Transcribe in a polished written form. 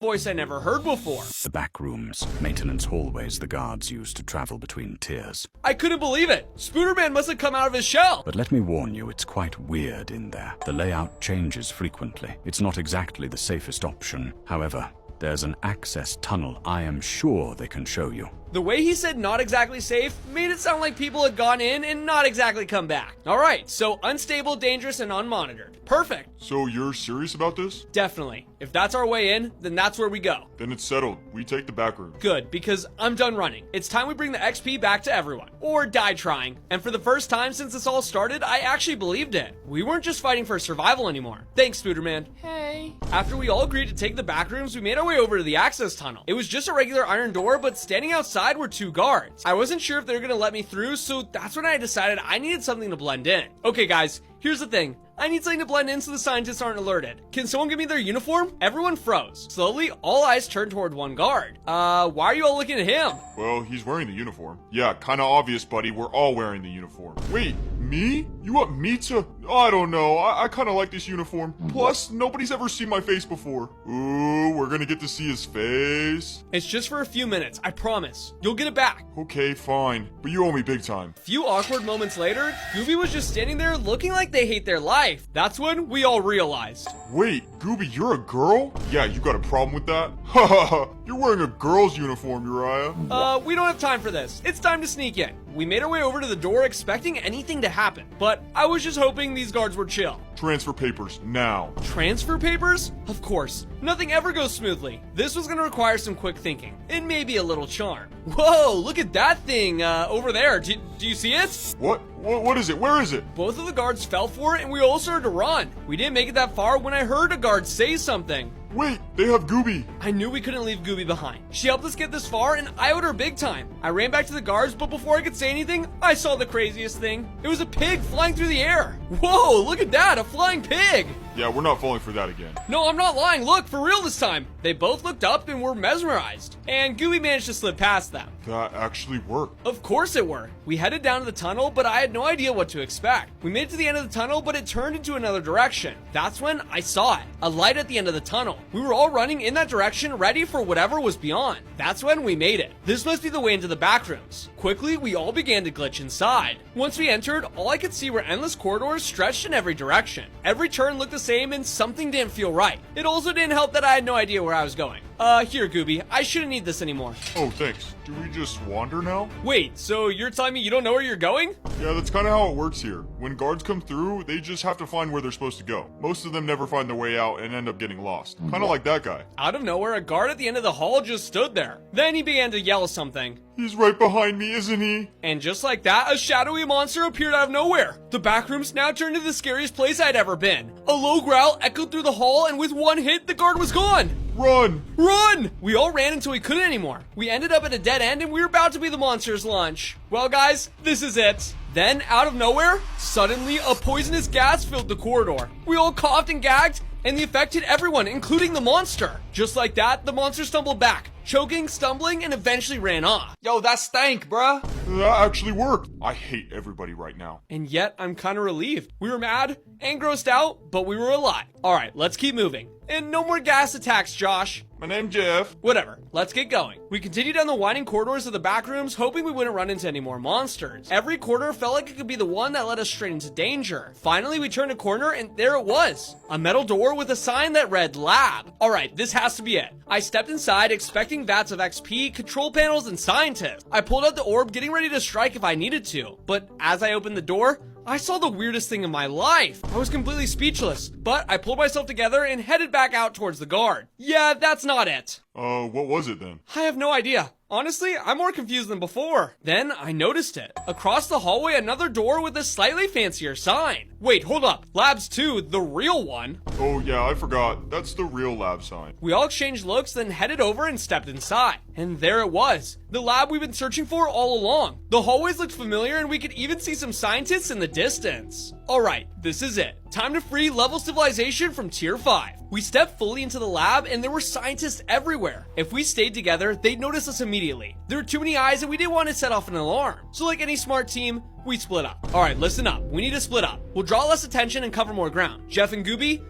voice I never heard before. The back rooms, maintenance hallways the guards use to travel between tiers. I couldn't believe it. Spooderman must have come out of his shell. But let me warn you, it's quite weird in there. The layout changes frequently. It's not exactly the safest option. However, there's an access tunnel I am sure they can show you. The way he said not exactly safe made it sound like people had gone in and not exactly come back. Alright, so unstable, dangerous, and unmonitored. Perfect. So you're serious about this? Definitely. If that's our way in, then that's where we go. Then it's settled. We take the back room. Good, because I'm done running. It's time we bring the XP back to everyone. Or die trying. And for the first time since this all started, I actually believed it. We weren't just fighting for survival anymore. Thanks, Spooderman. Hey. After we all agreed to take the back rooms, we made our way over to the access tunnel. It was just a regular iron door, but standing outside were 2 guards. I wasn't sure if they were gonna let me through, so that's when I decided I needed something to blend in. Okay guys, here's the thing. I need something to blend in so the scientists aren't alerted. Can someone give me their uniform? Everyone froze. Slowly, all eyes turned toward one guard. Why are you all looking at him? Well, he's wearing the uniform. Yeah, kinda obvious, buddy. We're all wearing the uniform. Wait, me? You want me to? I don't know. I kinda like this uniform. Plus, nobody's ever seen my face before. Ooh, we're gonna get to see his face. It's just for a few minutes, I promise. You'll get it back. Okay, fine. But you owe me big time. A few awkward moments later, Gooby was just standing there looking like they hate their life. That's when we all realized. Wait, Gooby, you're a girl? Yeah, you got a problem with that? Ha ha ha, you're wearing a girl's uniform, Uriah. We don't have time for this. It's time to sneak in. We made our way over to the door expecting anything to happen, but I was just hoping these guards were chill. Transfer papers, now. Transfer papers? Of course. Nothing ever goes smoothly. This was gonna require some quick thinking, and maybe a little charm. Whoa, look at that thing, over there. Do you see it? What is it? Where is it? Both of the guards fell for it, and we all started to run. We didn't make it that far when I heard a guard say something. Wait, they have Gooby. I knew we couldn't leave Gooby behind. She helped us get this far, and I owed her big time. I ran back to the guards, but before I could say anything, I saw the craziest thing. It was a pig flying through the air. Whoa, look at that, a flying pig. Yeah, we're not falling for that again. No, I'm not lying. Look, for real this time. They both looked up and were mesmerized. And Gooby managed to slip past them. That actually worked. Of course it worked. We headed down to the tunnel, but I had no idea what to expect. We made it to the end of the tunnel, but it turned into another direction. That's when I saw it. A light at the end of the tunnel. We were all running in that direction, ready for whatever was beyond. That's when we made it. This must be the way into the back rooms. Quickly, we all began to glitch inside. Once we entered, all I could see were endless corridors stretched in every direction. Every turn looked the same and something didn't feel right. It also didn't help that I had no idea where I was going. Here, Gooby, I shouldn't need this anymore. Oh, thanks. Do we just wander now? Wait, so you're telling me you don't know where you're going? Yeah, that's kind of how it works here. When guards come through, they just have to find where they're supposed to go. Most of them never find their way out and end up getting lost. Kind of like that guy. Out of nowhere, a guard at the end of the hall just stood there. Then he began to yell something. He's right behind me, isn't he? And just like that, a shadowy monster appeared out of nowhere. The back rooms now turned into the scariest place I'd ever been. A low growl echoed through the hall, and with one hit, the guard was gone. Run! Run! We all ran until we couldn't anymore. We ended up at a dead end, and we were about to be the monster's lunch. Well, guys, this is it. Then, out of nowhere, suddenly a poisonous gas filled the corridor. We all coughed and gagged, and the effect hit everyone, including the monster. Just like that, the monster stumbled back, choking, stumbling, and eventually ran off. Yo, that stank, bruh. That actually worked. I hate everybody right now. And yet, I'm kind of relieved. We were mad and grossed out, but we were alive. All right, let's keep moving. And no more gas attacks, Josh. My name's Jeff. Whatever, let's get going. We continued down the winding corridors of the back rooms, hoping we wouldn't run into any more monsters. Every corridor felt like it could be the one that led us straight into danger. Finally, we turned a corner, and there it was. A metal door with a sign that read lab. All right, this has to be it. I stepped inside, expecting vats of XP, control panels, and scientists. I pulled out the orb, getting ready to strike if I needed to. But as I opened the door, I saw the weirdest thing in my life. I was completely speechless, but I pulled myself together and headed back out towards the guard. Yeah, that's not it. What was it then? I have no idea. Honestly, I'm more confused than before. Then I noticed it. Across the hallway, another door with a slightly fancier sign. Wait, hold up. Labs 2, the real one. Oh yeah, I forgot. That's the real lab sign. We all exchanged looks, then headed over and stepped inside. And there it was. The lab we've been searching for all along. The hallways looked familiar, and we could even see some scientists in the distance. Alright, this is it. Time to free level civilization from tier 5. We stepped fully into the lab, and there were scientists everywhere. If we stayed together, they'd notice us immediately. There were too many eyes, and we didn't want to set off an alarm. So like any smart team, we split up. Alright, listen up. We need to split up. We'll draw less attention and cover more ground. Jeff and Gooby,